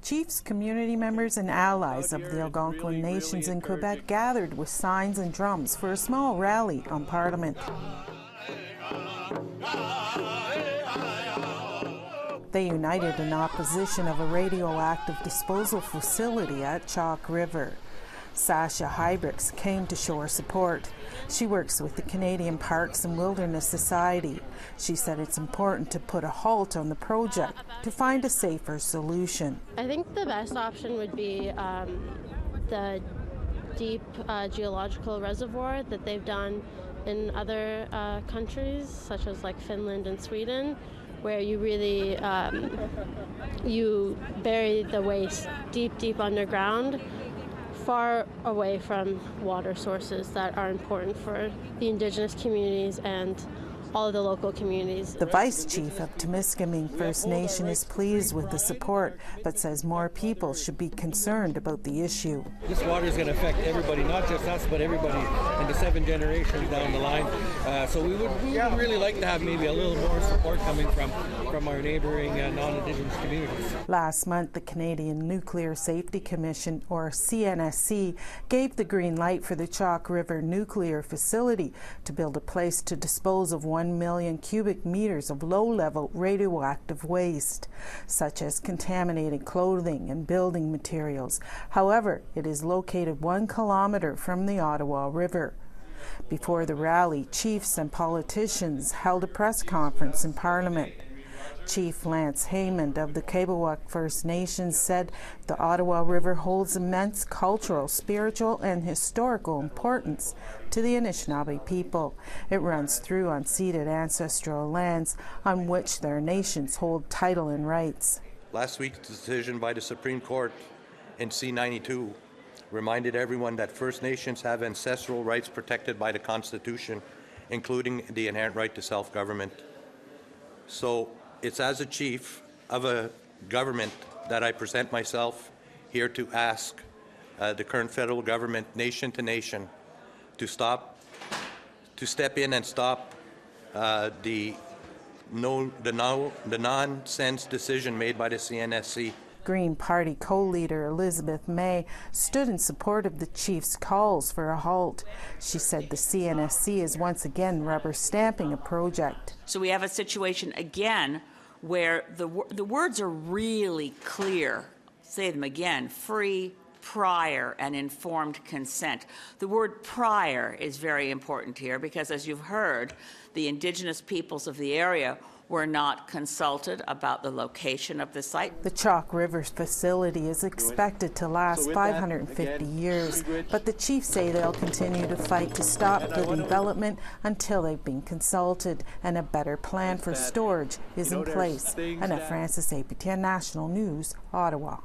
Chiefs, community members and allies of the Algonquin Nations in Quebec gathered with signs and drums for a small rally on Parliament. They united in opposition of a radioactive disposal facility at Chalk River. Sasha Hybricks came to show her support. She works with the Canadian Parks and Wilderness Society. She said it's important to put a halt on the project to find a safer solution. I think the best option would be the deep geological reservoir that they've done in other countries, such as like Finland and Sweden, where you really you bury the waste deep underground, far away from water sources that are important for the Indigenous communities and all of the local communities. The Vice Chief of Temiskaming First Nation is pleased with the support, but says more people should be concerned about the issue. This water is going to affect everybody, not just us, but everybody in the 7 generations down the line. So we would really like to have maybe a little more support coming from our neighboring non-Indigenous communities. Last month, the Canadian Nuclear Safety Commission, or CNSC, gave the green light for the Chalk River nuclear facility to build a place to dispose of 1 million cubic meters of low-level radioactive waste, such as contaminated clothing and building materials. However, it is located 1 kilometer from the Ottawa River. Before the rally, chiefs and politicians held a press conference in Parliament. Chief Lance Haymond of the Kebaowek First Nations said the Ottawa River holds immense cultural, spiritual, and historical importance to the Anishinaabe people. It runs through unceded ancestral lands on which their nations hold title and rights. Last week's decision by the Supreme Court in C-92 reminded everyone that First Nations have ancestral rights protected by the Constitution, including the inherent right to self-government. So it's as a chief of a government that I present myself here to ask the current federal government, nation to nation, to step in and stop the nonsense decision made by the CNSC. Green Party co-leader Elizabeth May stood in support of the chief's calls for a halt. She said the CNSC is once again rubber stamping a project. So we have a situation again where the words are really clear. Say them again: free, prior, and informed consent. The word prior is very important here because, as you've heard, the Indigenous peoples of the area were not consulted about the location of the site. The Chalk River facility is expected to last 550 years, but the chiefs say they'll continue to fight to stop the development until they've been consulted and a better plan for storage is in place. Anna Francis, APTN National News, Ottawa.